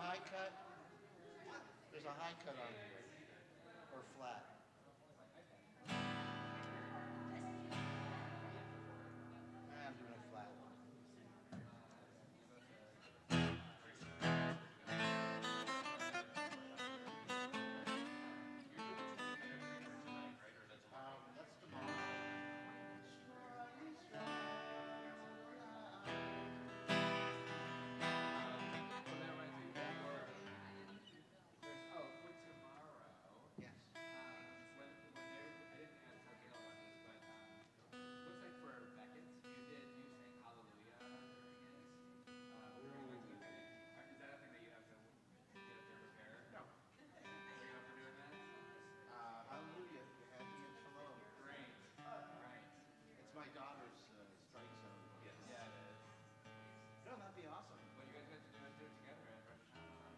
high cut? There's a high cut on here. Or flat. I'm doing a flat one. That's tomorrow. Yes. Hallelujah. You had me at Shalom. It's my daughter's strike zone. Yes. Yeah, it is. No, that'd be awesome. Well, you guys have to do it together at Rosh Hashanah.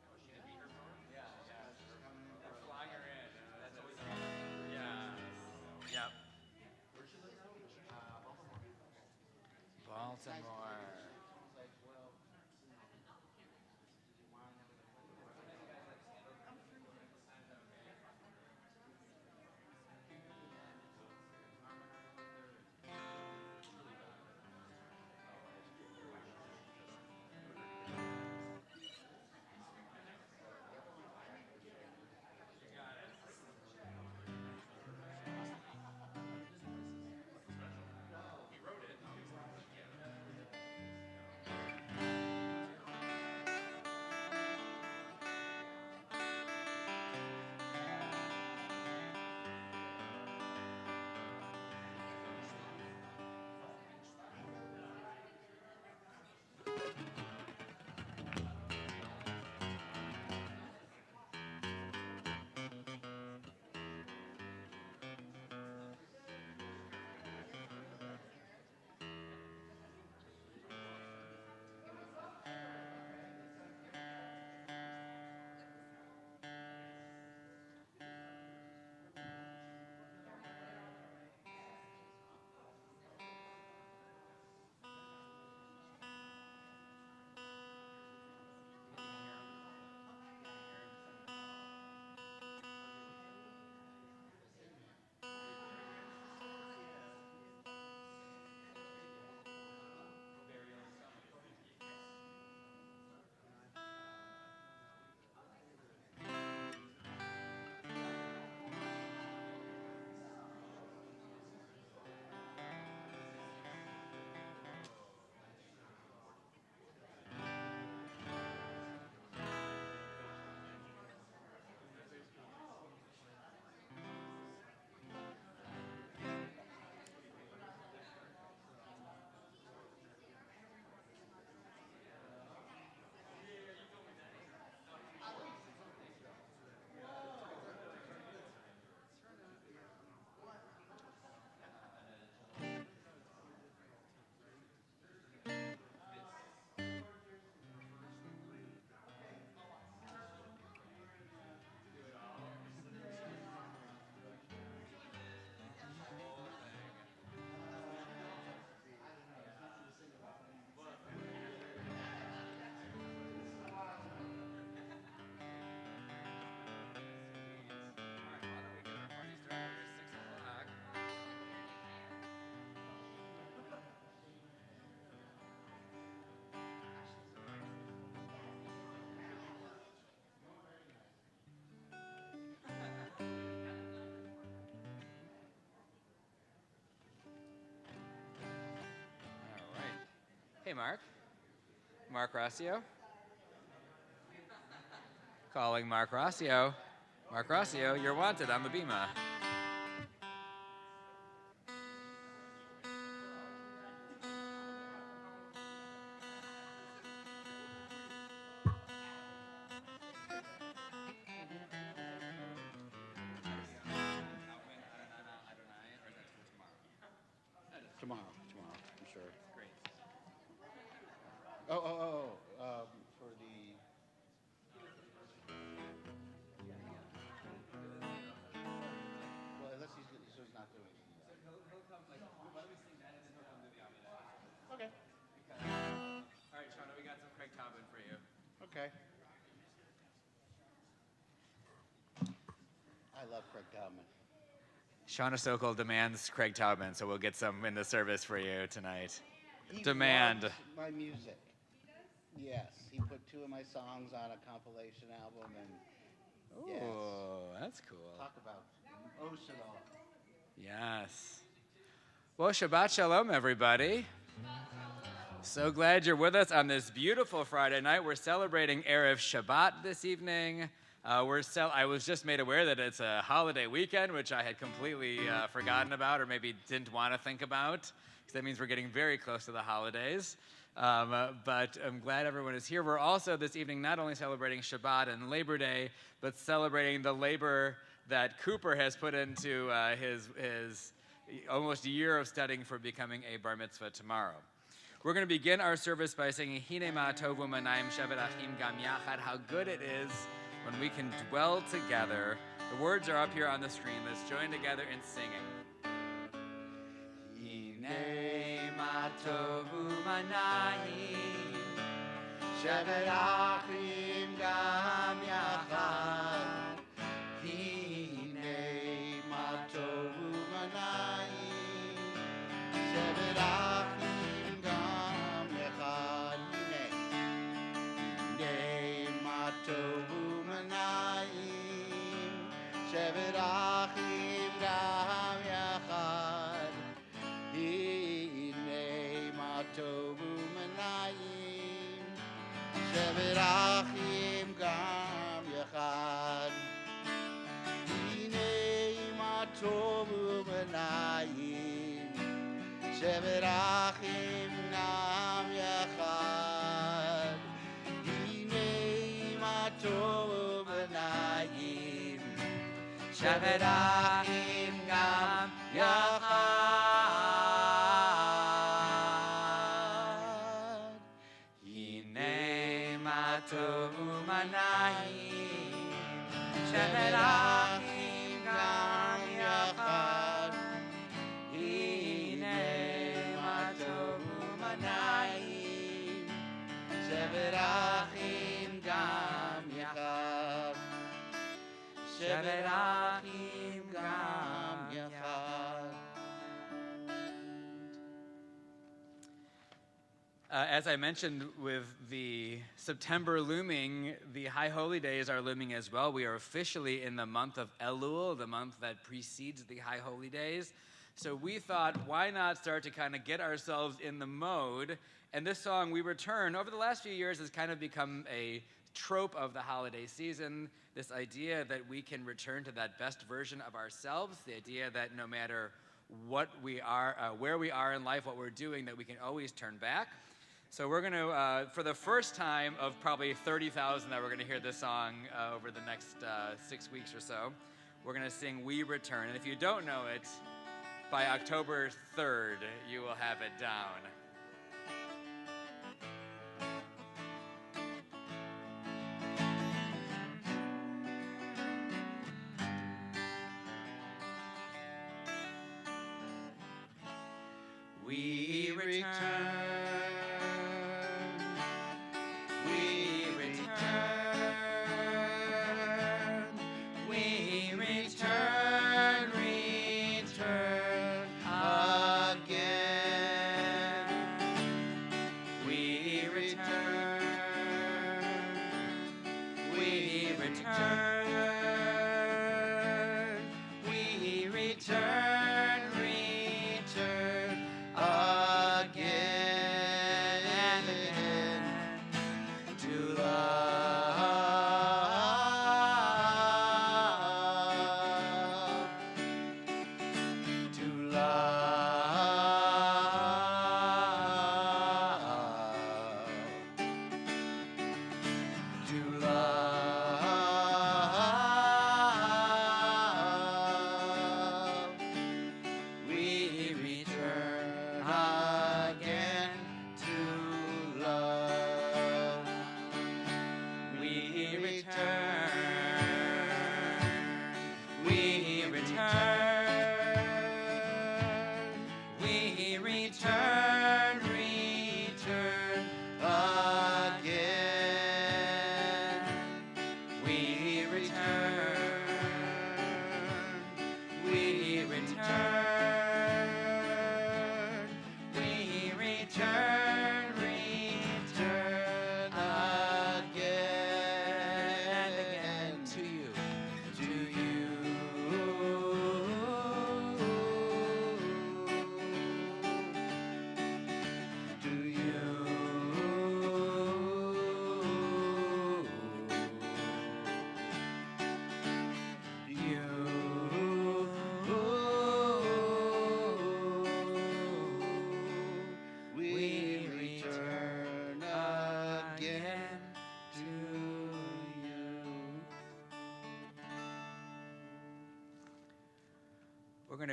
Oh, she could be here for it? Yeah, yeah. She's coming in. They're flying her in. That's always awesome. Yeah. Yep. Where should I go? Baltimore. Hey, Mark. Mark Rossio. Calling Mark Rossio. Mark Rossio, you're wanted on the Bima. Tomorrow, I'm sure. Great. For the... Well, unless he's not doing it. He'll come, like, why don't we sing that and then he'll come to the Amida? Okay. All right, Shauna, we got some Craig Tobin for you. Okay. I love Craig Taubman. Shauna Sokol demands Craig Taubman, so we'll get some in the service for you tonight. He Demand. loves my music. Yes, he put 2 of my songs on a compilation album, and yes. Oh, that's cool. Talk about emotional. Yes. Well, Shabbat Shalom, everybody. So glad you're with us on this beautiful Friday night. We're celebrating Erev Shabbat this evening. I was just made aware that it's a holiday weekend, which I had completely forgotten about or maybe didn't want to think about, because that means we're getting very close to the holidays. But I'm glad everyone is here. We're also this evening not only celebrating Shabbat and Labor Day, but celebrating the labor that Cooper has put into his almost a year of studying for becoming a bar mitzvah tomorrow. We're going to begin our service by singing Hine ma tovu manayim shevet achim gam yachad. How good it is when we can dwell together. The words are up here on the screen. Let's join together in singing. Hine ma tovu manayim shevet achim gam yachad. Hine ma tovu manayim shevet achim gam yachad. Hine ma tovu shevet achim gam yachad. Hine ma tovu manayim shevet achim gam yachad. Hine ma tovu manayim shevet achim gam yachad. Hine ma tovu manayim shevet achim gam yachad. Hine ma tovu manayim shevet achim gam yachad. Hine ma tovu manayim shevet achim gam yachad. Shevet achim gam yachad. As I mentioned, with the September looming, the High Holy Days are looming as well. We are officially in the month of Elul, the month that precedes the High Holy Days. So we thought, why not start to kind of get ourselves in the mode? And this song, We Return, over the last few years has kind of become a trope of the holiday season, this idea that we can return to that best version of ourselves, the idea that no matter what we are, where we are in life, what we're doing, that we can always turn back. So we're going to, for the first time of probably 30,000 that we're going to hear this song over the next 6 weeks or so, we're going to sing We Return. And if you don't know it, by October 3rd, you will have it down. We return. To love.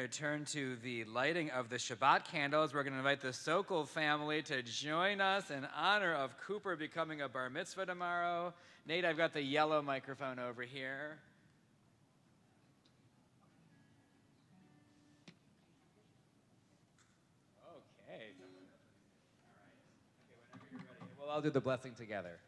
to turn to the lighting of the Shabbat candles. We're going to invite the Sokol family to join us in honor of Cooper becoming a bar mitzvah tomorrow. Nate, I've got the yellow microphone over here. Okay. All right. Okay, whenever you're ready. We'll all do the blessing together.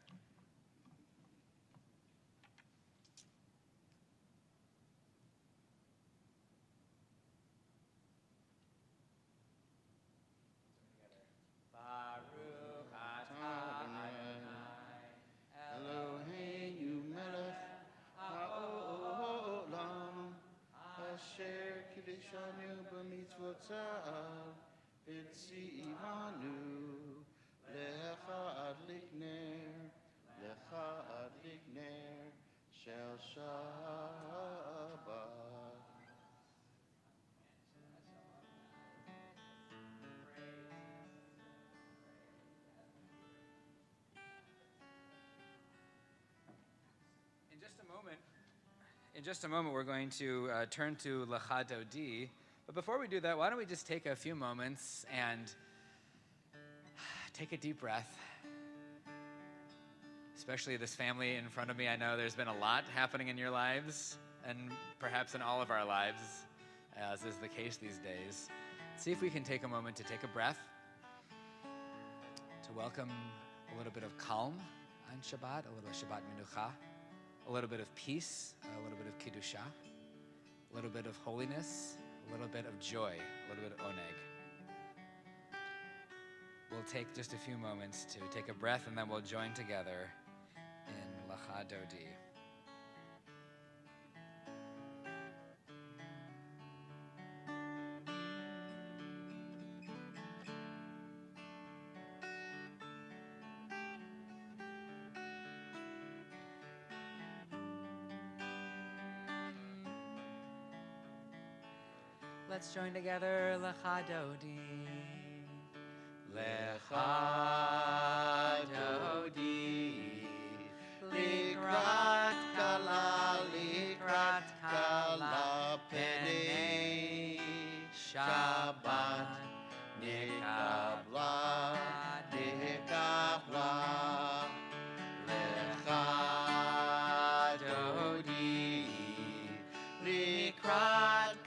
In just a moment, we're going to turn to Lecha Dodi. But before we do that, why don't we just take a few moments and take a deep breath. Especially this family in front of me. I know there's been a lot happening in your lives, and perhaps in all of our lives, as is the case these days. See if we can take a moment to take a breath, to welcome a little bit of calm on Shabbat, a little Shabbat Menucha, a little bit of peace, a little bit of Kiddusha, a little bit of holiness, a little bit of joy, a little bit of oneg. We'll take just a few moments to take a breath, and then we'll join together in Lecha Dodi. Let's join together, Lecha Dodi. Lecha Dodi. Likrat kala penei Shabbat nikabla Lecha Dodi. Likrat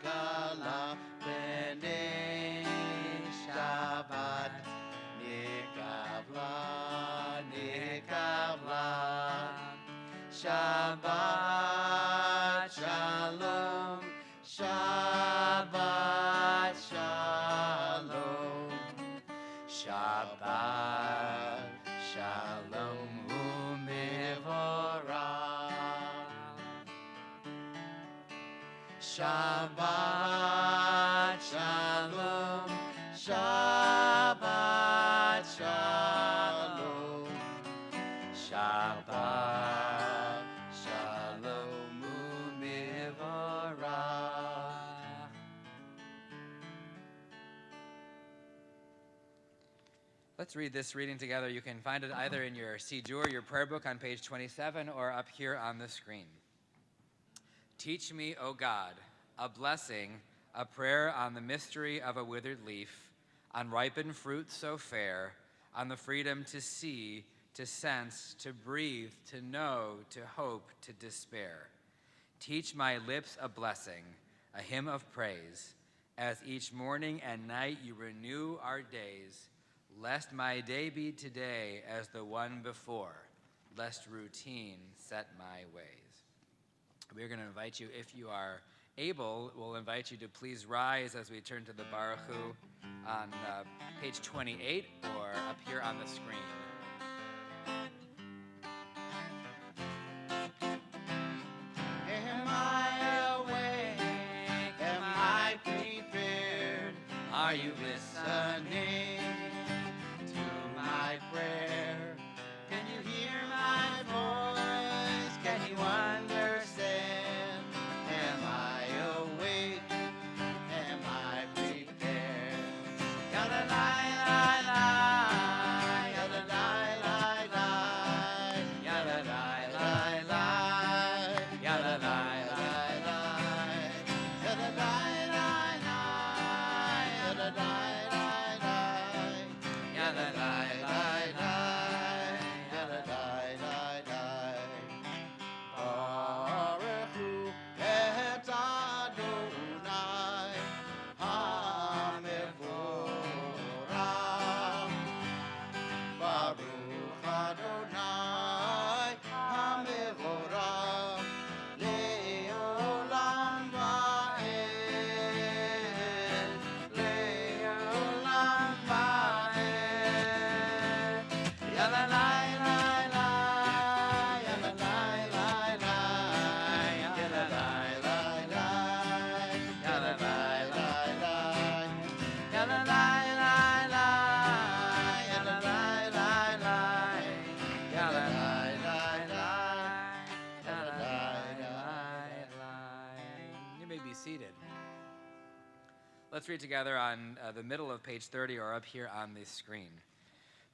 kala penei Shabbat nikabla Shabbat Shalom, Shabbat Shalom, Shabbat Shalom u'mevorach. Shabbat Shalom, Shabbat Shalom, Shabbat Shalom u'mevorach. Let's read this reading together. You can find it either in your Siddur, your prayer book on page 27, or up here on the screen. Teach me, O God, a blessing, a prayer on the mystery of a withered leaf, on ripened fruit so fair, on the freedom to see, to sense, to breathe, to know, to hope, to despair. Teach my lips a blessing, a hymn of praise, as each morning and night you renew our days, lest my day be today as the one before, lest routine set my ways. We're going to invite you, if you are able, we'll invite you to please rise as we turn to the Baruch Hu on page 28 or up here on the screen. Am I awake? Am I prepared? Are you listening to my prayer? Can you hear my voice? Can you understand? Am I awake? Am I prepared? Yada la la la, yada la la la, yada la la la, yada la la la, Let's read together on the middle of page 30 or up here on the screen.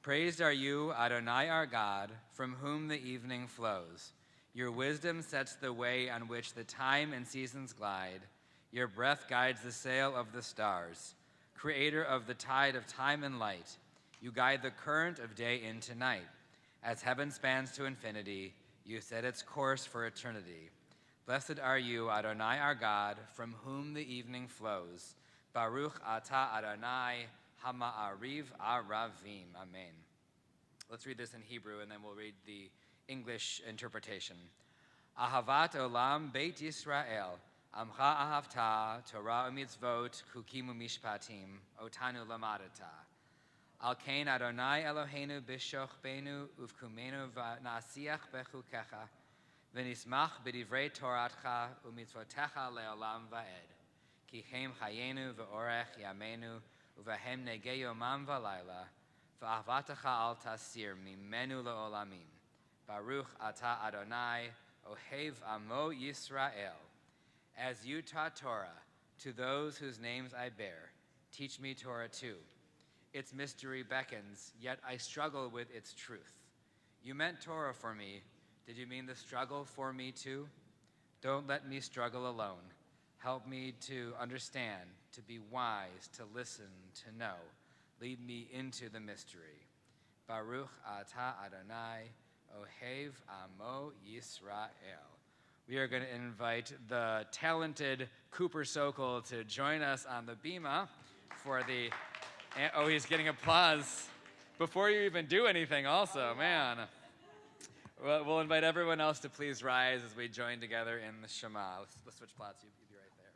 Praised are you, Adonai our God, from whom the evening flows. Your wisdom sets the way on which the time and seasons glide. Your breath guides the sail of the stars. Creator of the tide of time and light, you guide the current of day into night. As heaven spans to infinity, you set its course for eternity. Blessed are you, Adonai our God, from whom the evening flows. Baruch atah Adonai hama'ariv aravim. Amen. Let's read this in Hebrew, and then we'll read the English interpretation. Ahavat olam beit Yisrael, amcha ahavta, Torah u'mitzvot, chukim u'mishpatim, otanu lamadata. Al kain Adonai Eloheinu bishoch benu uvkumenu v'nasiach bechukecha, v'nismach b'divrei Toratcha u'mitzvotecha le'olam va'ed. Ki hem chayenu v'orech yamenu uvahem negei yomam v'layla v'ahvatacha al tasir mimenu le'olamim. Baruch atah Adonai ohev amo Yisrael. As you taught Torah to those whose names I bear, teach me Torah too. Its mystery beckons, yet I struggle with its truth. You meant Torah for me. Did you mean the struggle for me too? Don't let me struggle alone. Help me to understand, to be wise, to listen, to know. Lead me into the mystery. Baruch atah Adonai, ohev amo Yisrael. We are going to invite the talented Cooper Sokol to join us on the bima for the... Oh, he's getting applause before you even do anything also, man. Well, we'll invite everyone else to please rise as we join together in the Shema. Let's switch plots. You'd be right there.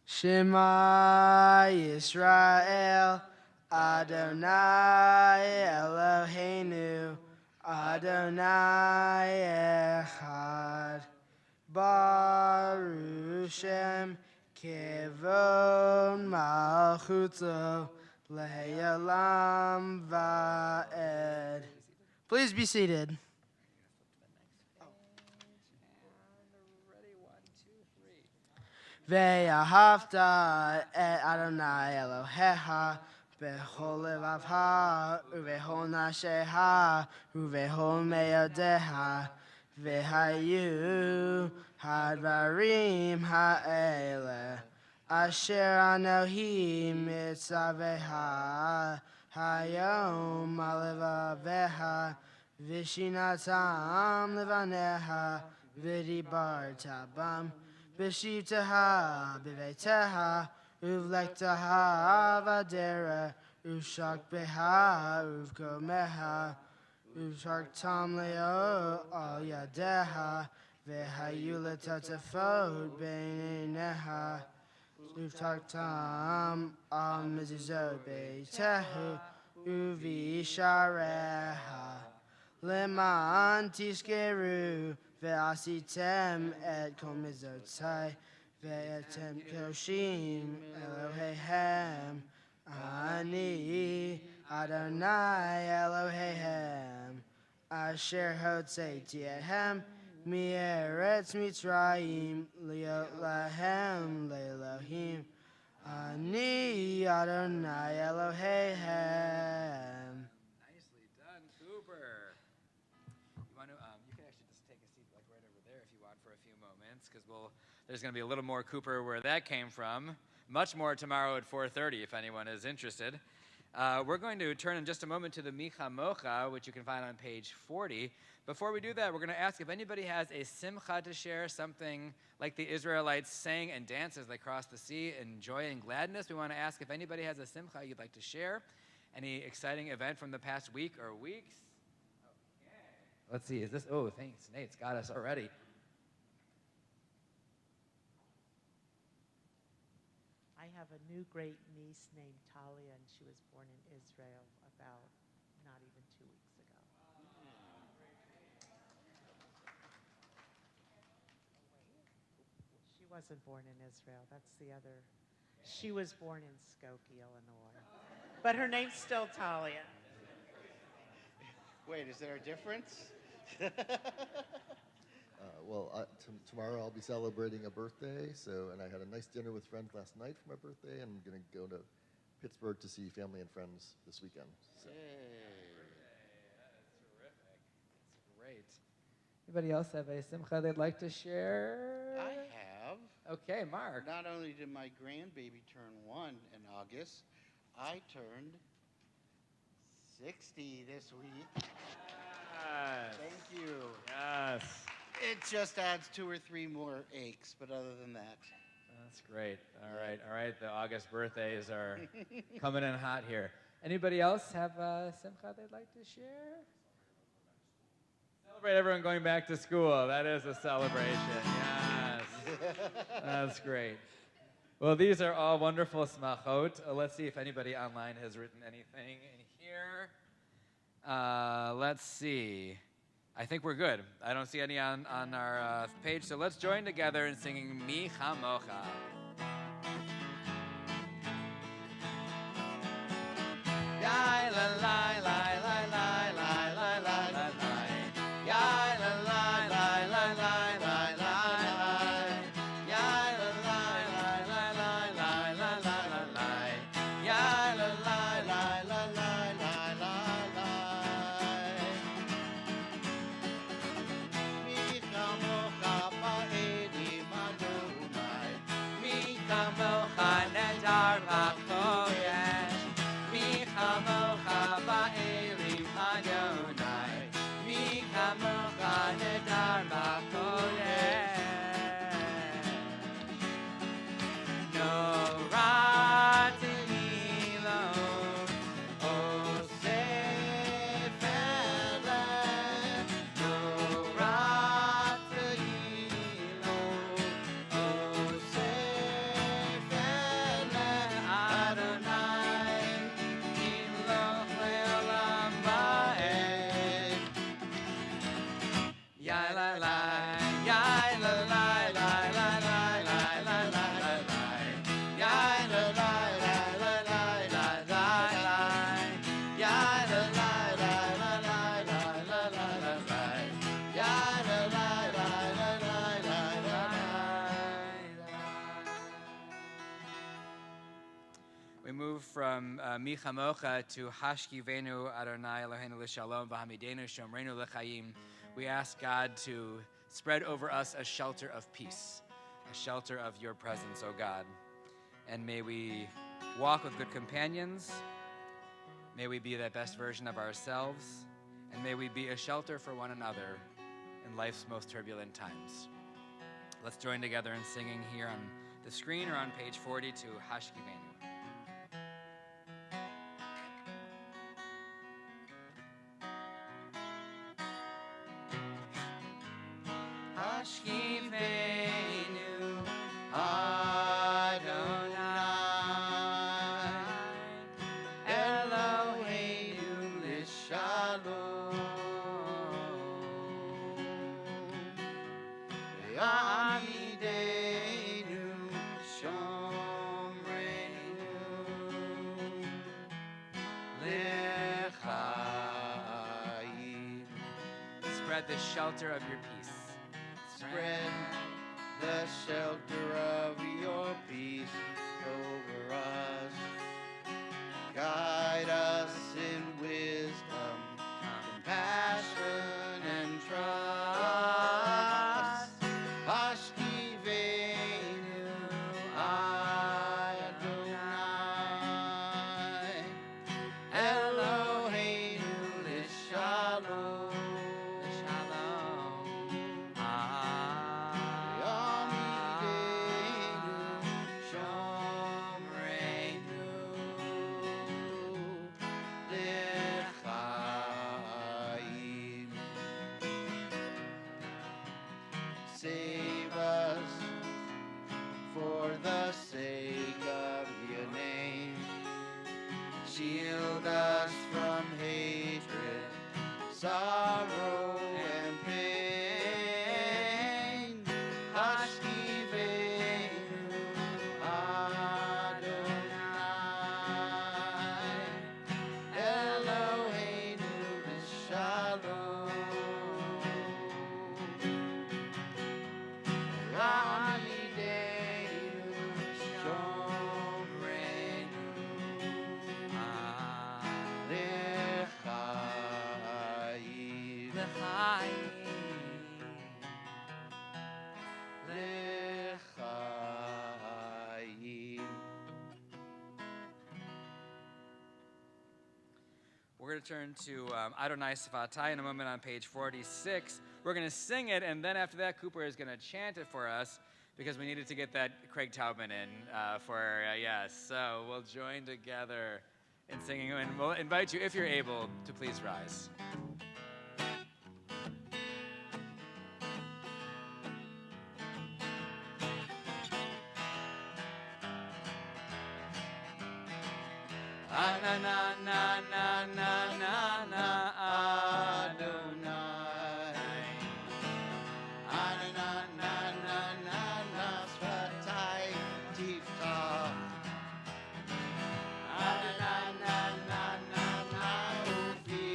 Shema Yisrael, Adonai Eloheinu, Adonai Echad, Baruch Shem Kevod Malchutzo Le'olam Va'ed. Please be seated. Ve'ahavta et Adonai Elohecha bechol levavcha uvechol nasheha uvechol meyodeha ve'hayu hadvarim ha'ele asher anohi mitzaveha hayom alevaveha v'shinatam levaneha v'dibarta bam B'shivteha, b'veiteha, uvlekteha, v'adera, uvshakbeha, uvkomeha, uvsharktam leo al yadeha, v'hayu letatafot beineha, uvtarktam al mezuzot beitehu, uvishareha, leman tiskeru, Ve'asitem et kol mizotai, ve'etem koshim Elohehem, Ani Adonai Elohehem, asher hotzeiti ehem, mi'eretz Mitzrayim, liot lahem le'Elohim, Ani Adonai Elohehem. Nicely done, Cooper. You want to? You can actually just take a seat like right over there if you want for a few moments, because there's going to be a little more Cooper where that came from. Much more tomorrow at 4:30 if anyone is interested. We're going to turn in just a moment to the Micha Mocha, which you can find on page 40. Before we do that, we're going to ask if anybody has a simcha to share, something like the Israelites sang and danced as they crossed the sea in joy and gladness. We want to ask if anybody has a simcha you'd like to share, any exciting event from the past week or weeks. Okay. Let's see, is this, oh, thanks, Nate's got us already. I have a new great niece named Talia, and she was born in Israel about not even 2 weeks ago. She wasn't born in Israel. That's the other. She was born in Skokie, Illinois. But her name's still Talia. Wait, is there a difference? Tomorrow I'll be celebrating a birthday, and I had a nice dinner with friends last night for my birthday, and I'm going to go to Pittsburgh to see family and friends this weekend. So. That's terrific. That's great. Anybody else have a simcha they'd like to share? I have. Okay, Mark. Not only did my grandbaby turn 1 in August, I turned 60 this week. Yes. Thank you. Yes. It just adds 2 or 3 more aches, but other than that. That's great. All right. The August birthdays are coming in hot here. Anybody else have a simcha they'd like to share? Celebrate everyone going back to school. That is a celebration. Yes. That's great. Well, these are all wonderful smachot. Let's see if anybody online has written anything in here. Let's see. I think we're good. I don't see any on our page, so let's join together in singing Mi Chamocha. Ya la la la la la la la la la la. Ya la la la la la la la la. Ya la la la la la la la la la. Ya la la la la la la la la. Mi chamocha ba'edim Adonai. Mi chamocha nedar b'chodesh. Mi chamocha ba'elim Adonai. Mi chamocha nedar b'chodesh. Noratini lo osef eleh. Noratini lo osef eleh. Adonai imloch le'olam va'ed. Ya la la, ya la la la la la la la la la la. Ya la la la la la la la la. Ya la la la la la la la la la la. Ya la la la la la la la la. We move from Mi Chamocha to Hashkivenu Adonai Eloheinu L'Shalom V'Hamidenu Shomreinu L'Chaim. We ask God to spread over us a shelter of peace, a shelter of your presence, O God. And may we walk with good companions. May we be the best version of ourselves. And may we be a shelter for one another in life's most turbulent times. Let's join together in singing here on the screen or on page 40 to Hashkivenu. Hashkivenu Adonai Eloheinu L'Shalom Yamidenu Shomreinu L'Chaim. Spread the shelter of your peace. Spread the shelter of your peace over us. Guide us in wisdom, compassion, and trust. Hashkivenu Adonai Eloheinu L'Shalom. Save us for the sake of your name. Shield us from hatred, sorrow, and pain. Hashkivenu Adonai Eloheinu L'Shalom. We're going to turn to Adonai Svatai in a moment on page 46. We're going to sing it, and then after that, Cooper is going to chant it for us because we needed to get that Craig Taubman in yes. So we'll join together in singing, and we'll invite you, if you're able, to please rise. Na na na na na na na Adonai. Na na na na na Svatai Tifta. Na na na na na Ufi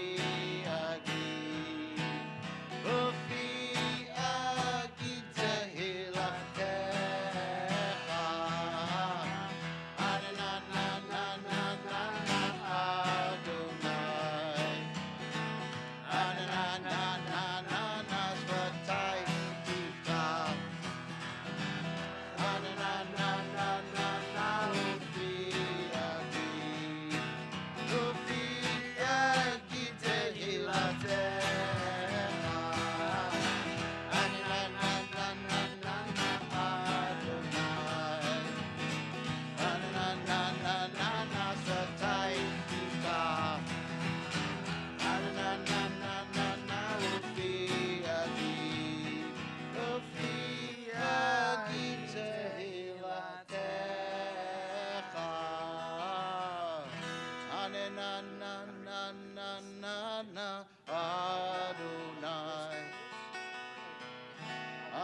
Agi. Ufi Agi Tehilatecha. Na na na na na.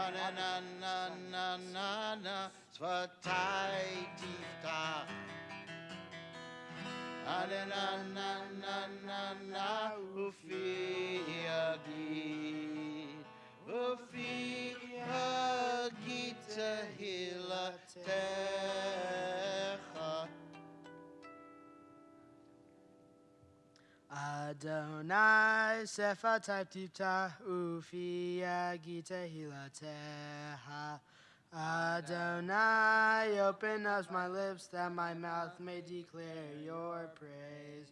Na na na na na Svatai Tifta. Na na na na na na Ufi Agi. Ufi Agi Tehilatecha. Adonai Svatai Tifta Ufi Agi Tehilatecha. Adonai, open up my lips that my mouth may declare your praise.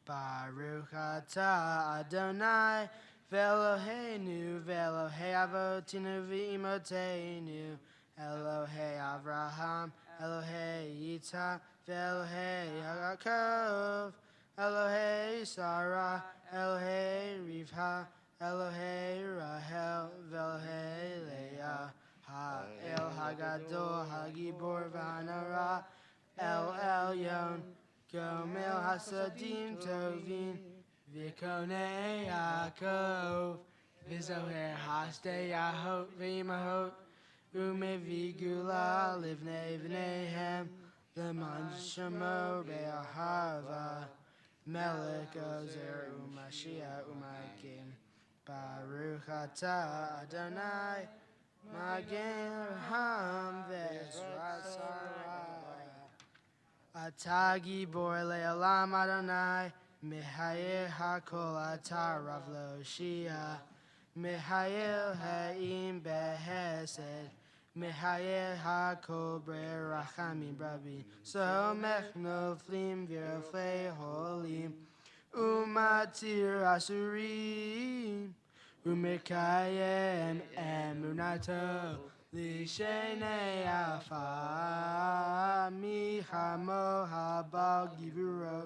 Baruch atah Adonai, Ve'Eloheinu, Ve'Elohei Avotinu V'Imotenu, Elohei Avraham, Elohei Yitzhak, Ve'Elohei Yaakov, Elohei Sarah, Elohei Rivka, Elohei Rahel, Ve'Elohei Leah. El Hagadol, Hagibor Vanara, El Elyon, Gomel Hasadim Tovin, Vikone Yaakov, Vizoher Haste Yahot Vimahot, Ume Vigula, Livne Vnehem, Leman Shemo Be'ahava, Melech Ozer Umashia Umakim, Baruch atah Adonai, Magen Ham Vesrasarai. Atagi Bor Le'olam Adonai, Mehayer HaKol Atah Rav Lo Shia, Mehayer Ha'im Behesed, Mehayer HaKol Bre Rachamim Rabin, Somech Noflim V'Rofei Holim, Umatir Asurim, Umekayem Emunato Lishenei Afa Michamo Habal Givuro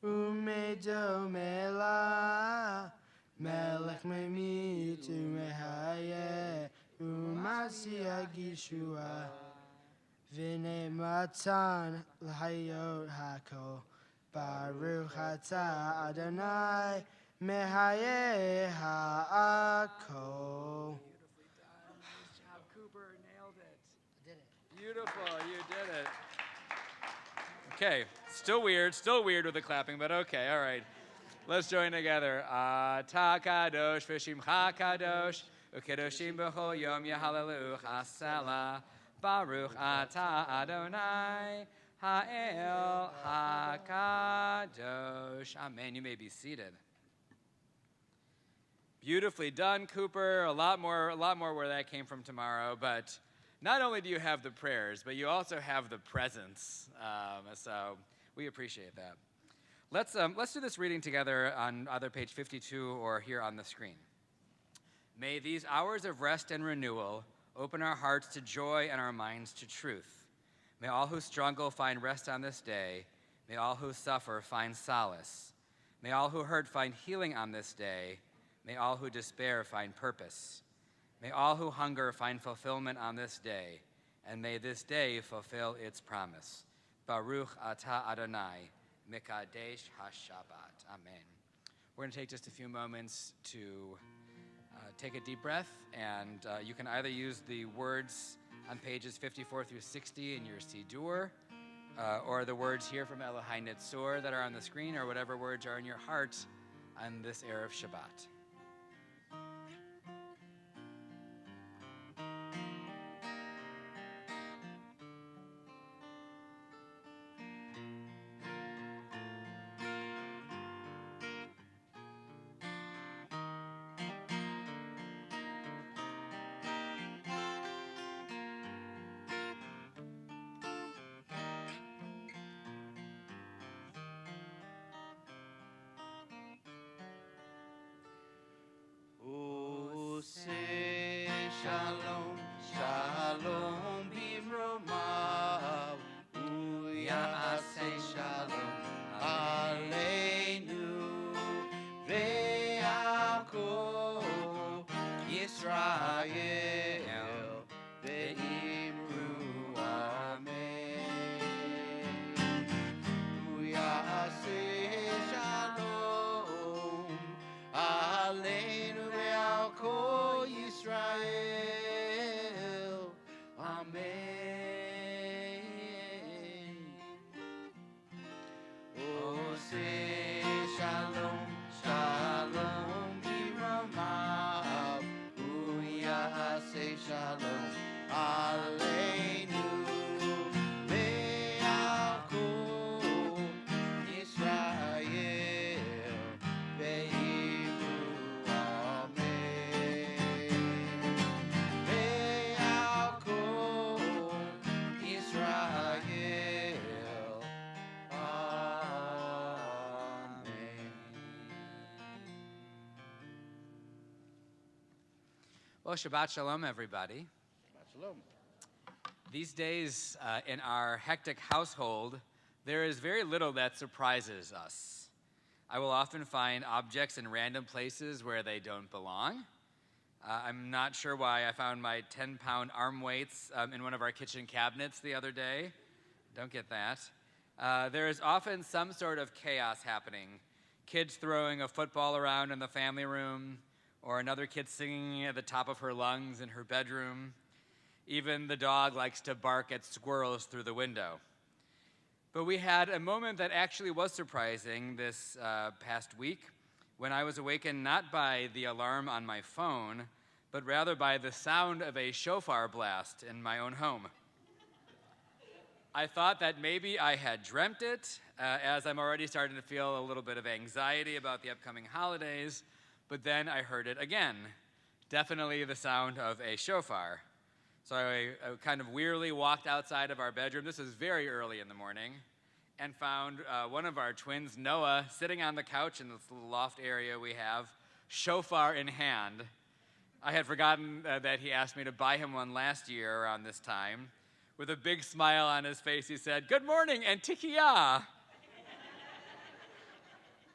Umedo Mela Melech Memit Umehaye Umasia Gishua Vine Matan Lahayot Hako Baruch atah Adonai Mehaye Ha'akol. Nice job, Cooper. Nailed it. I did it. Beautiful. You did it. Okay. Still weird with the clapping, but okay. All right. Let's join together. Ata kadosh v'shimcha kadosh u'kedoshim b'chol yom yahalelu chasela baruch ata Adonai ha'el ha'kadosh. Amen. You may be seated. Beautifully done, Cooper. A lot more where that came from tomorrow. But not only do you have the prayers, but you also have the presence. So we appreciate that. Let's do this reading together on either page 52 or here on the screen. May these hours of rest and renewal open our hearts to joy and our minds to truth. May all who struggle find rest on this day. May all who suffer find solace. May all who hurt find healing on this day. May all who despair find purpose. May all who hunger find fulfillment on this day. And may this day fulfill its promise. Baruch atah Adonai, Mekadesh HaShabbat. Amen. We're going to take just a few moments to take a deep breath, and you can either use the words on pages 54 through 60 in your Siddur, or the words here from Elohai Nitzur that are on the screen, or whatever words are in your heart on this Erev Shabbat. Say shalom, shalom bimromav, uyaseh shalom aleinu ve'alko Yisrael ve'imru amen. Uyaseh shalom aleinu ve'alko Israel, amen. Oh, say shalom, shalom, b'ramav, uyah, say shalom, aleinu, ve'alko Israel, ve'imru, amen. Ve'alko Israel, amen. Well, Shabbat Shalom, everybody. Shabbat shalom. These days in our hectic household, there is very little that surprises us. I will often find objects in random places where they don't belong. I'm not sure why I found my 10-pound arm weights in one of our kitchen cabinets the other day. Don't get that. There is often some sort of chaos happening. Kids throwing a football around in the family room, or another kid singing at the top of her lungs in her bedroom. Even the dog likes to bark at squirrels through the window. But we had a moment that actually was surprising this past week when I was awakened not by the alarm on my phone, but rather by the sound of a shofar blast in my own home. I thought that maybe I had dreamt it, as I'm already starting to feel a little bit of anxiety about the upcoming holidays, but then I heard it again, definitely the sound of a shofar. So I kind of wearily walked outside of our bedroom, this was very early in the morning, and found one of our twins, Noah, sitting on the couch in this little loft area we have, shofar in hand. I had forgotten that he asked me to buy him one last year around this time. With a big smile on his face, he said, "Good morning, and tikiyah."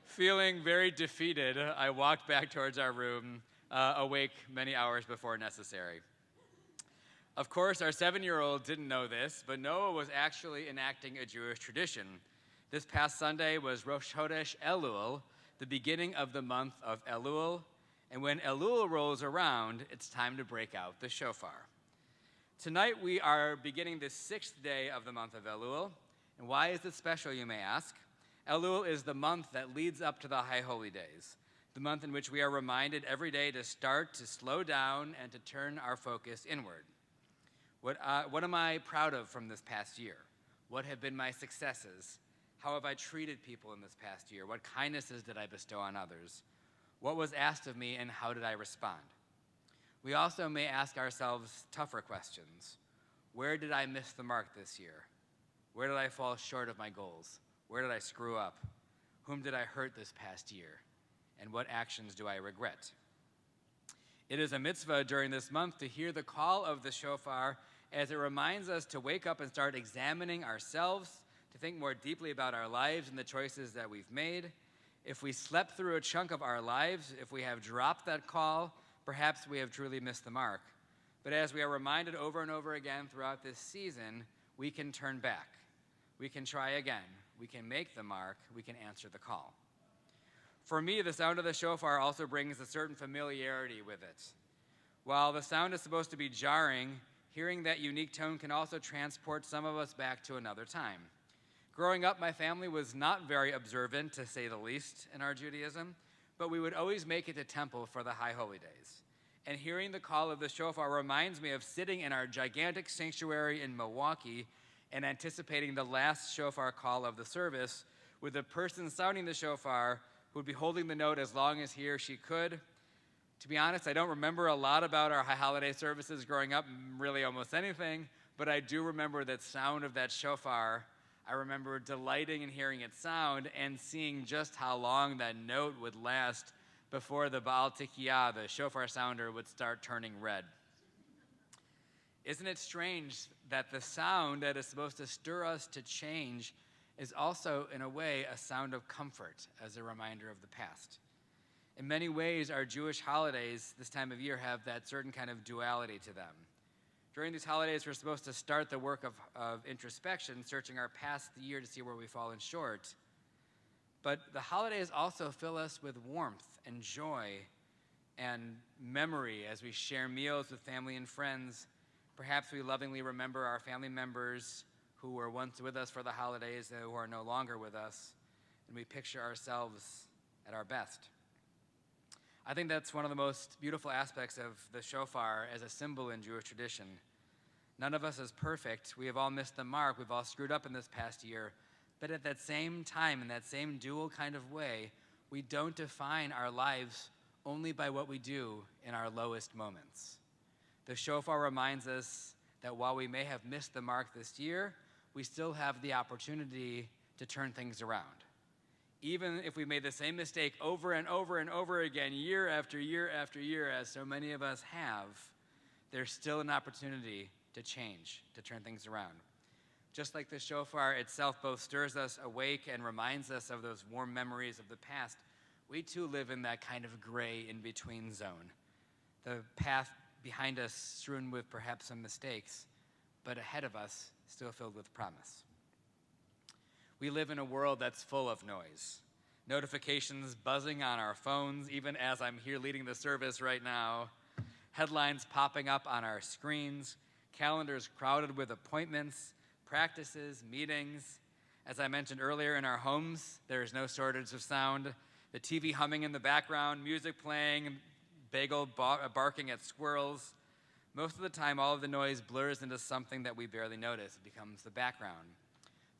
Feeling very defeated, I walked back towards our room, awake many hours before necessary. Of course, our 7-year-old didn't know this, but Noah was actually enacting a Jewish tradition. This past Sunday was Rosh Chodesh Elul, the beginning of the month of Elul, and when Elul rolls around, it's time to break out the shofar. Tonight we are beginning the 6th day of the month of Elul, and why is it special, you may ask? Elul is the month that leads up to the High Holy Days, the month in which we are reminded every day to start to slow down and to turn our focus inward. What am I proud of from this past year? What have been my successes? How have I treated people in this past year? What kindnesses did I bestow on others? What was asked of me, and how did I respond? We also may ask ourselves tougher questions. Where did I miss the mark this year? Where did I fall short of my goals? Where did I screw up? Whom did I hurt this past year? And what actions do I regret? It is a mitzvah during this month to hear the call of the shofar as it reminds us to wake up and start examining ourselves, to think more deeply about our lives and the choices that we've made. If we slept through a chunk of our lives, if we have dropped that call, perhaps we have truly missed the mark. But as we are reminded over and over again throughout this season, we can turn back. We can try again. We can make the mark. We can answer the call. For me, the sound of the shofar also brings a certain familiarity with it. While the sound is supposed to be jarring, hearing that unique tone can also transport some of us back to another time. Growing up, my family was not very observant, to say the least, in our Judaism, but we would always make it to temple for the high holy days. And hearing the call of the shofar reminds me of sitting in our gigantic sanctuary in Milwaukee and anticipating the last shofar call of the service, with the person sounding the shofar who would be holding the note as long as he or she could. To be honest, I don't remember a lot about our high holiday services growing up, really almost anything, but I do remember that sound of that shofar. I remember delighting in hearing it sound and seeing just how long that note would last before the Baal Tikiyah, the shofar sounder, would start turning red. Isn't it strange that the sound that is supposed to stir us to change is also, in a way, a sound of comfort as a reminder of the past? In many ways, our Jewish holidays this time of year have that certain kind of duality to them. During these holidays, we're supposed to start the work of introspection, searching our past year to see where we've fallen short. But the holidays also fill us with warmth and joy and memory as we share meals with family and friends. Perhaps we lovingly remember our family members who were once with us for the holidays and who are no longer with us, and we picture ourselves at our best. I think that's one of the most beautiful aspects of the shofar as a symbol in Jewish tradition. None of us is perfect. We have all missed the mark. We've all screwed up in this past year. But at that same time, in that same dual kind of way, we don't define our lives only by what we do in our lowest moments. The shofar reminds us that while we may have missed the mark this year, we still have the opportunity to turn things around. Even if we made the same mistake over and over and over again, year after year after year, as so many of us have, there's still an opportunity to change, to turn things around. Just like the shofar itself both stirs us awake and reminds us of those warm memories of the past, we too live in that kind of gray in-between zone. The path behind us strewn with perhaps some mistakes, but ahead of us still filled with promise. We live in a world that's full of noise. Notifications buzzing on our phones, even as I'm here leading the service right now. Headlines popping up on our screens. Calendars crowded with appointments, practices, meetings. As I mentioned earlier, in our homes, there is no shortage of sound. The TV humming in the background, music playing, bagel barking at squirrels. Most of the time, all of the noise blurs into something that we barely notice. It becomes the background.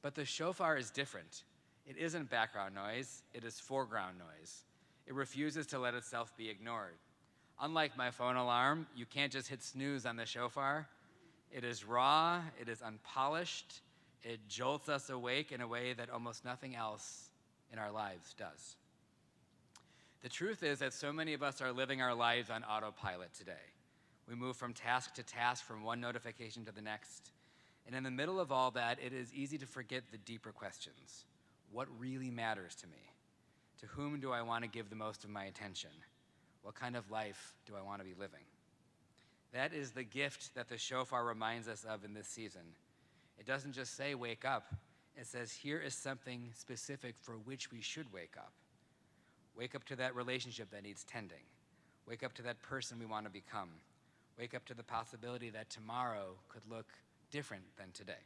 But the shofar is different. It isn't background noise, it is foreground noise. It refuses to let itself be ignored. Unlike my phone alarm, you can't just hit snooze on the shofar. It is raw, it is unpolished, it jolts us awake in a way that almost nothing else in our lives does. The truth is that so many of us are living our lives on autopilot today. We move from task to task, from one notification to the next. And in the middle of all that, it is easy to forget the deeper questions. What really matters to me? To whom do I want to give the most of my attention? What kind of life do I want to be living? That is the gift that the shofar reminds us of in this season. It doesn't just say wake up. It says here is something specific for which we should wake up. Wake up to that relationship that needs tending. Wake up to that person we want to become. Wake up to the possibility that tomorrow could look different than today.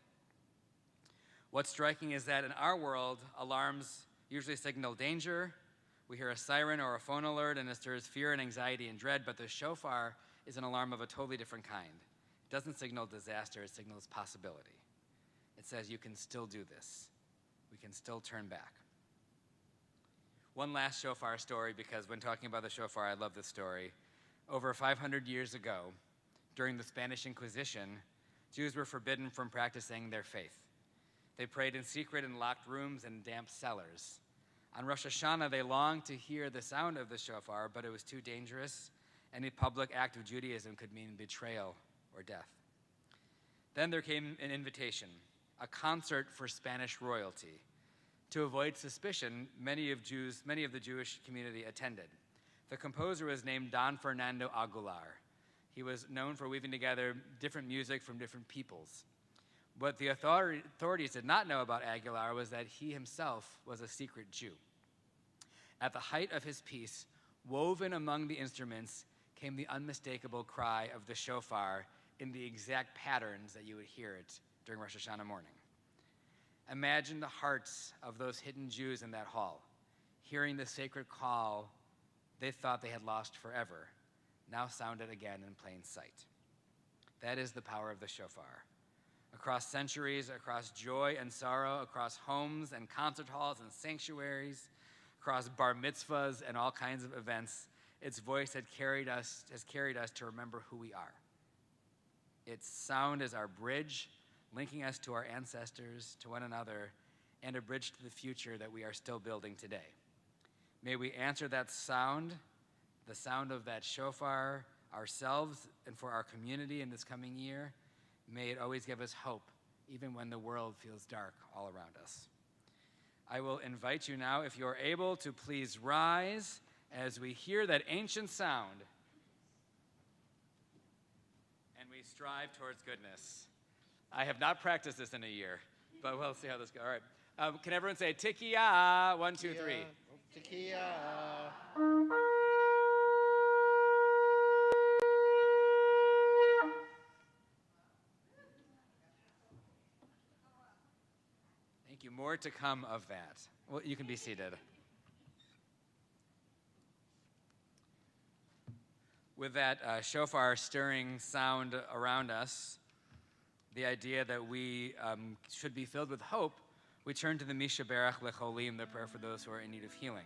What's striking is that in our world, alarms usually signal danger. We hear a siren or a phone alert and it stirs fear and anxiety and dread, but the shofar is an alarm of a totally different kind. It doesn't signal disaster, it signals possibility. It says you can still do this. We can still turn back. One last shofar story, because when talking about the shofar, I love this story. Over 500 years ago, during the Spanish Inquisition, Jews were forbidden from practicing their faith. They prayed in secret in locked rooms and damp cellars. On Rosh Hashanah, they longed to hear the sound of the shofar, but it was too dangerous. Any public act of Judaism could mean betrayal or death. Then there came an invitation, a concert for Spanish royalty. To avoid suspicion, many of the Jewish community attended. The composer was named Don Fernando Aguilar. He was known for weaving together different music from different peoples. What the authorities did not know about Aguilar was that he himself was a secret Jew. At the height of his piece, woven among the instruments came the unmistakable cry of the shofar in the exact patterns that you would hear it during Rosh Hashanah morning. Imagine the hearts of those hidden Jews in that hall, hearing the sacred call they thought they had lost forever, now sounded again in plain sight. That is the power of the shofar. Across centuries, across joy and sorrow, across homes and concert halls and sanctuaries, across bar mitzvahs and all kinds of events, its voice has carried us to remember who we are. Its sound is our bridge, linking us to our ancestors, to one another, and a bridge to the future that we are still building today. May we answer that sound, the sound of that shofar, ourselves and for our community in this coming year. May it always give us hope, even when the world feels dark all around us. I will invite you now, if you're able, to please rise as we hear that ancient sound and we strive towards goodness. I have not practiced this in a year, but we'll see how this goes. All right. Can everyone say Tikiya? 1, 2, 3. Tequila. Thank you. More to come of that. Well, you can be seated. With that shofar stirring sound around us, the idea that we should be filled with hope, we turn to the Mishaberach Lecholim, the prayer for those who are in need of healing.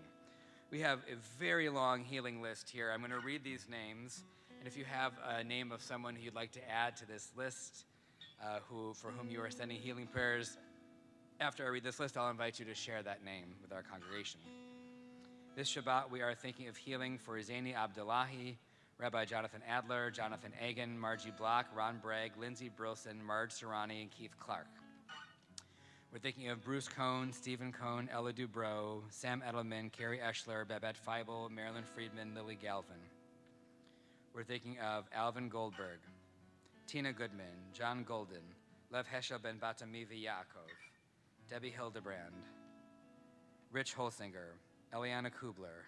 We have a very long healing list here. I'm going to read these names, and if you have a name of someone who you'd like to add to this list, for whom you are sending healing prayers, after I read this list, I'll invite you to share that name with our congregation. This Shabbat, we are thinking of healing for Zaini Abdullahi, Rabbi Jonathan Adler, Jonathan Agan, Margie Block, Ron Bragg, Lindsay Brilson, Marge Serrani, and Keith Clark. We're thinking of Bruce Cohn, Stephen Cohn, Ella Dubrow, Sam Edelman, Carrie Eschler, Babette Feibel, Marilyn Friedman, Lily Galvin. We're thinking of Alvin Goldberg, Tina Goodman, John Golden, Lev Heschel ben Batamivi Yaakov, Debbie Hildebrand, Rich Holsinger, Eliana Kubler.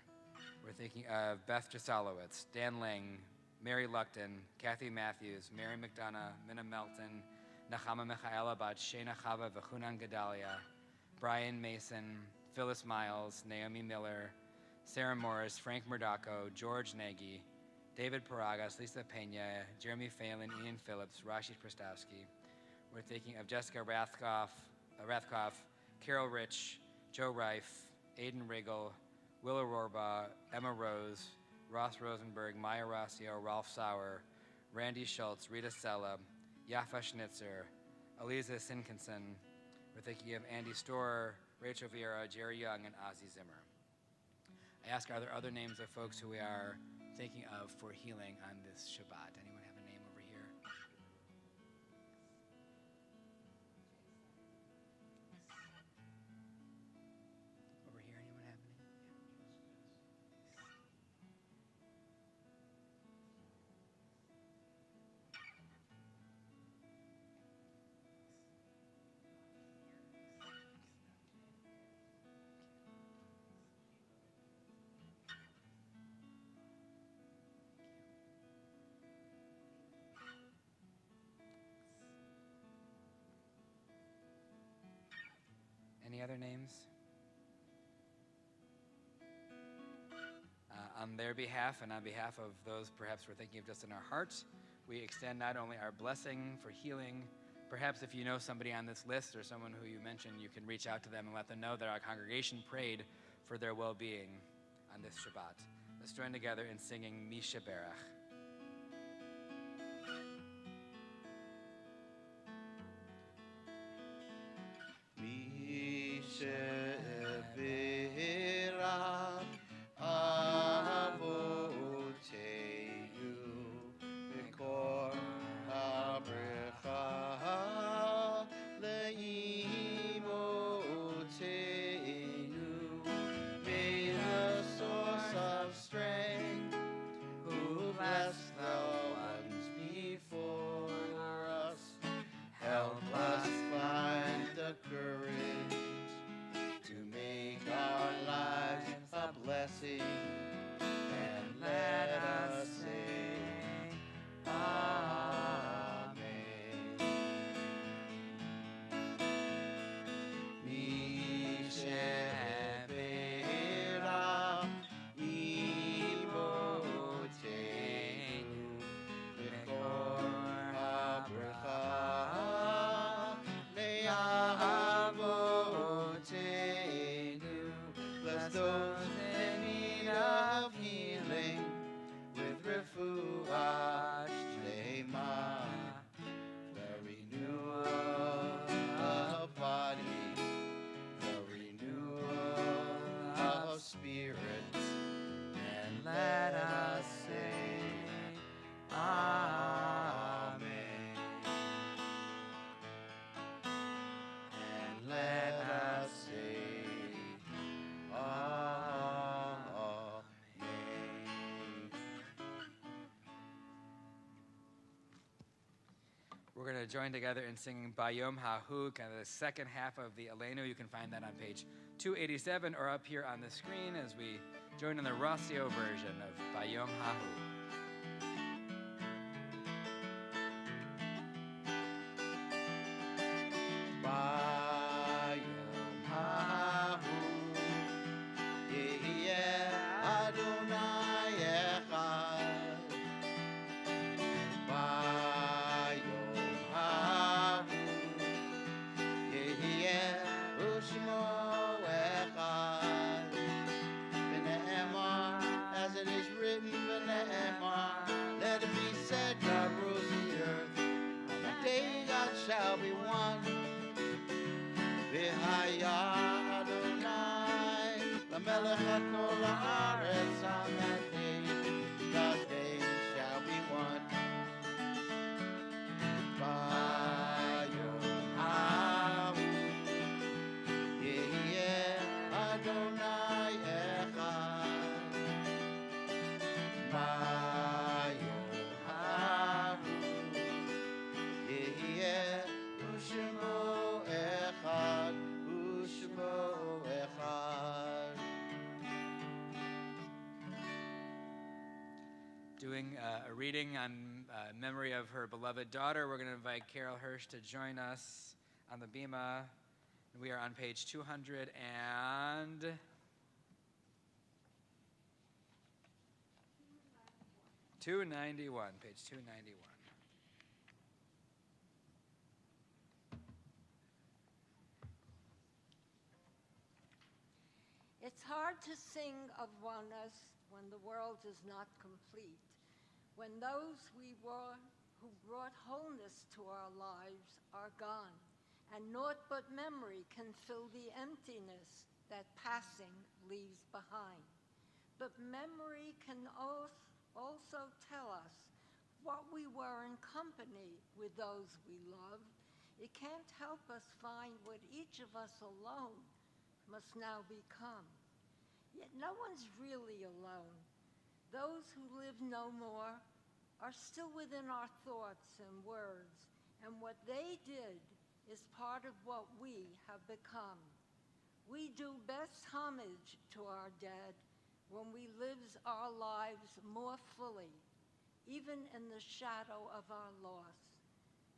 We're thinking of Beth Jasalowitz, Dan Lang, Mary Luckton, Kathy Matthews, Mary McDonough, Minna Melton, Nachama Michaela Bat Shena Chava Vachunan Gedalia, Brian Mason, Phyllis Miles, Naomi Miller, Sarah Morris, Frank Murdaco, George Nagy, David Paragas, Lisa Pena, Jeremy Phelan, Ian Phillips, Rashi Prostowski. We're thinking of Jessica Rathkoff, Carol Rich, Joe Reif, Aidan Riggle, Willa Rorbaugh, Emma Rose, Ross Rosenberg, Maya Rossio, Ralph Sauer, Randy Schultz, Rita Sella, Yafa Schnitzer, Eliza Sinkinson. We're thinking of Andy Storer, Rachel Vieira, Jerry Young, and Ozzy Zimmer. I ask, are there other names of folks who we are thinking of for healing on this Shabbat? Anyone have a name over here? Over here, anyone have a name? Any other names? On their behalf and on behalf of those perhaps we're thinking of just in our hearts, we extend not only our blessing for healing, perhaps if you know somebody on this list or someone who you mentioned, you can reach out to them and let them know that our congregation prayed for their well-being on this Shabbat. Let's join together in singing Misha Berach. Misha Berach. we're going to join together in singing Bayom HaHu, kind of the second half of the Aleinu. You can find that on page 287 or up here on the screen as we join in the Rossio version of Bayom HaHu. Shall be one. V'haya Adonai, Lamelech HaKol Haaretz, on that day, the day shall be one. Vayom Hahu, Yehieh Adonai Echad. Vayom Hahu, Yehieh U'Shemo Echad, U'Shemo Echad. Doing a reading on memory of her beloved daughter, we're going to invite Carol Hirsch to join us on the bima. We are on page 200 and 291, page 291. It's hard to sing of oneness when the world is not complete, when those who brought wholeness to our lives are gone, and naught but memory can fill the emptiness that passing leaves behind. But memory can also tell us what we were in company with those we loved. It can't help us find what each of us alone must now become. Yet no one's really alone. Those who live no more are still within our thoughts and words, and what they did is part of what we have become. We do best homage to our dead when we live our lives more fully, even in the shadow of our loss.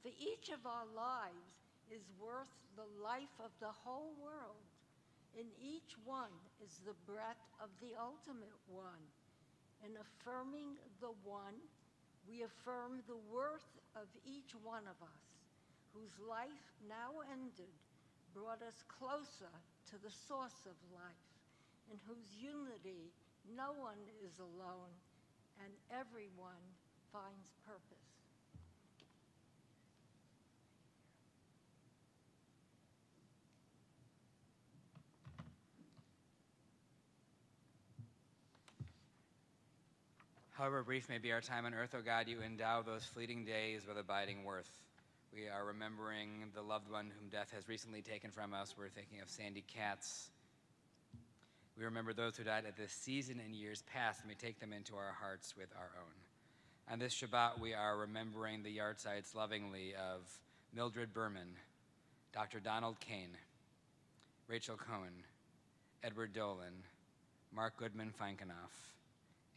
For each of our lives is worth the life of the whole world. In each one is the breath of the ultimate one. In affirming the one, we affirm the worth of each one of us, whose life now ended brought us closer to the source of life, in whose unity no one is alone and everyone finds purpose. However brief may be our time on earth, O God, you endow those fleeting days with abiding worth. We are remembering the loved one whom death has recently taken from us. We're thinking of Sandy Katz. We remember those who died at this season in years past, and we take them into our hearts with our own. On this Shabbat, we are remembering the yahrzeits lovingly of Mildred Berman, Dr. Donald Kane, Rachel Cohen, Edward Dolan, Mark Goodman-Feinkenoff,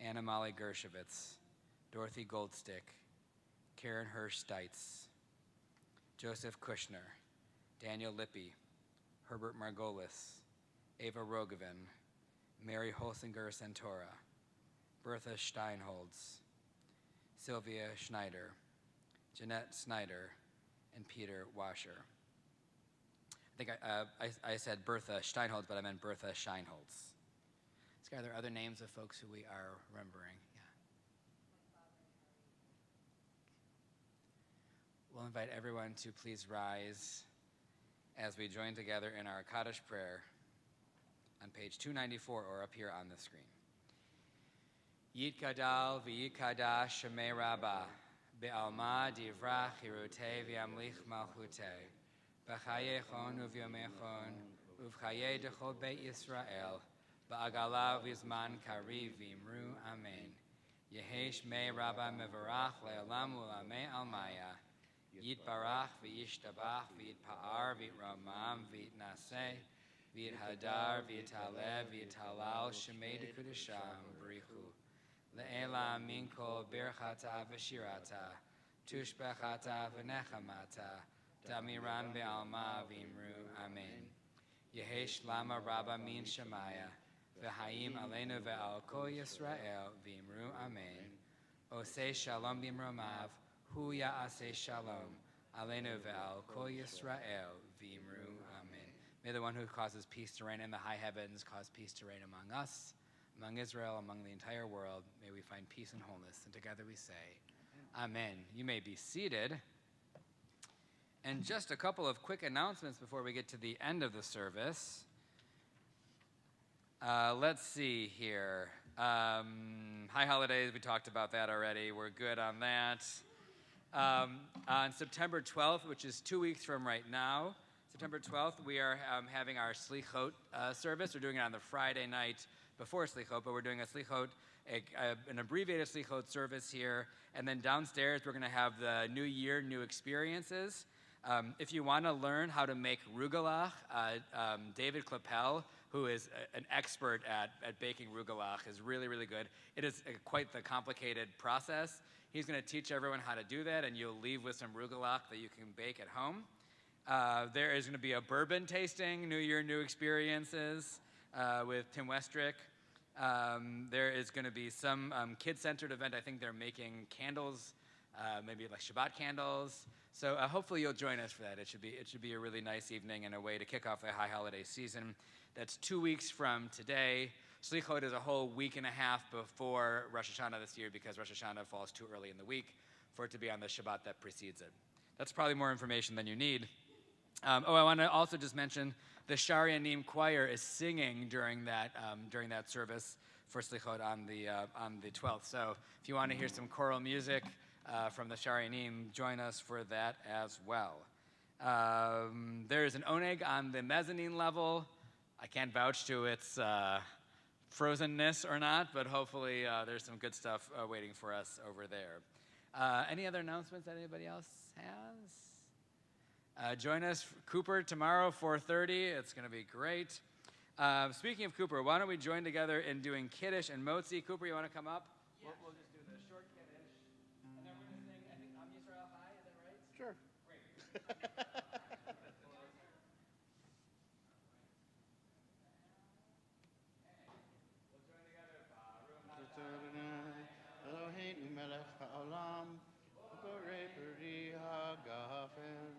Anna Molly Gershowitz, Dorothy Goldstick, Karen Hirsch Steitz, Joseph Kushner, Daniel Lippy, Herbert Margolis, Ava Rogovin, Mary Holsinger Santora, Bertha Steinholz, Sylvia Schneider, Jeanette Snyder, and Peter Washer. I think I said Bertha Steinholz, but I meant Bertha Scheinholz. Are there other names of folks who we are remembering? Yeah. We'll invite everyone to please rise as we join together in our Kaddish prayer on page 294 or up here on the screen. Yitkadal v'yikadash shemei rabbah be'alma divrach hirutei v'yamlich malchutei b'chayechon uvyomechon uv'chayei dechol beit Yisrael Ba'agala v'zman kariv v'imru amen. Yehesh me rabba mevarach le'olam u'lamei almaya. Yitbarach v'yishtabach v'yitpa'ar v'yitramam v'yitnaseh v'yithadar v'yitaleh v'yitalal shemei dekudasham b'richu le'ela min kol birchata v'shirata tushbechata v'nechamata damiran be'alma v'imru amen. Yehesh lama rabba min shemaya v'haim aleinu ve'al kol Yisrael v'imru amen. Oseh shalom b'imromav hu ya'aseh shalom aleinu ve'al kol Yisrael v'imru amen. May the one who causes peace to reign in the high heavens cause peace to reign among us, among Israel, among the entire world. May we find peace and wholeness. And together we say, amen. You may be seated. And just a couple of quick announcements before we get to the end of the service. Let's see here. High holidays, we talked about that already. We're good on that. On September 12th, which is 2 weeks from right now, September 12th, we are having our Slichot service. We're doing it on the Friday night before Slichot, but we're doing a Slichot, an abbreviated Slichot service here. And then downstairs, we're going to have the New Year, New Experiences. If you want to learn how to make rugelach, David Klappel, who is an expert at baking rugelach, is really, really good. It is quite the complicated process. He's going to teach everyone how to do that, and you'll leave with some rugelach that you can bake at home. There is going to be a bourbon tasting, New Year, New Experiences, with Tim Westrick. There is going to be some kid-centered event. I think they're making candles, maybe like Shabbat candles. So hopefully you'll join us for that. It should be a really nice evening and a way to kick off the high holiday season. That's 2 weeks from today. Slichot is a whole week and a half before Rosh Hashanah this year because Rosh Hashanah falls too early in the week for it to be on the Shabbat that precedes it. That's probably more information than you need. I want to also just mention the Shari Anim choir is singing during that service for Slichot on the 12th. So if you want to hear some choral music from the Shari Anim, join us for that as well. There is an oneg on the mezzanine level. I can't vouch to its frozenness or not, but hopefully there's some good stuff waiting for us over there. Any other announcements that anybody else has? Join us, Cooper, tomorrow, 4:30. It's going to be great. Speaking of Cooper, why don't we join together in doing Kiddush and Motzi? Cooper, you want to come up? Yeah. We'll just do the short Kiddush. And then we're going to sing, I think, Am Yisrael Chai, is that right? Sure. Great. Eloheinu melech haolam, u'borei peri hagafen.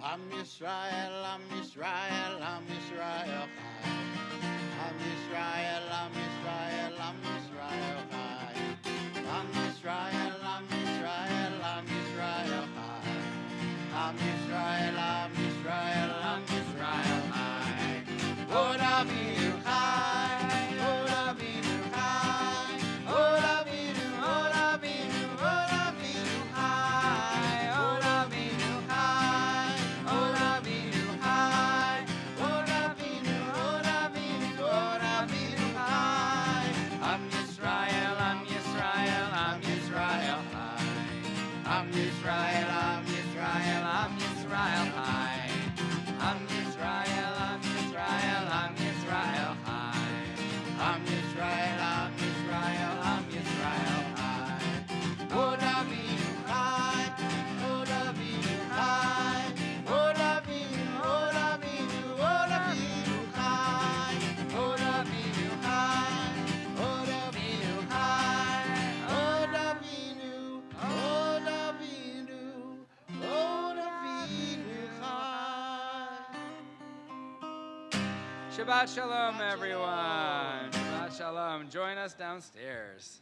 Am Yisrael, Am Yisrael, Am Yisrael Chai. Am Yisrael, Am Yisrael, Am Yisrael Chai. Am Yisrael, Am Yisrael, Am Yisrael Chai. Am Yisrael, Am Yisrael, Am Yisrael Chai. Od Avinu Chai, Od Avinu Chai, Od Avinu, Od Avinu, Od Avinu Chai, Od Avinu Chai, Od Avinu Chai, Od Avinu, Od Avinu, Od Avinu Chai. Am Yisrael, Am Yisrael, Am Yisrael Chai. Am Yisrael, Am Yisrael, Am Yisrael Chai. Am Yisrael, Am Yisrael, Am Yisrael Chai. Shabbat Shalom, everyone. Shabbat Shalom. Join us downstairs.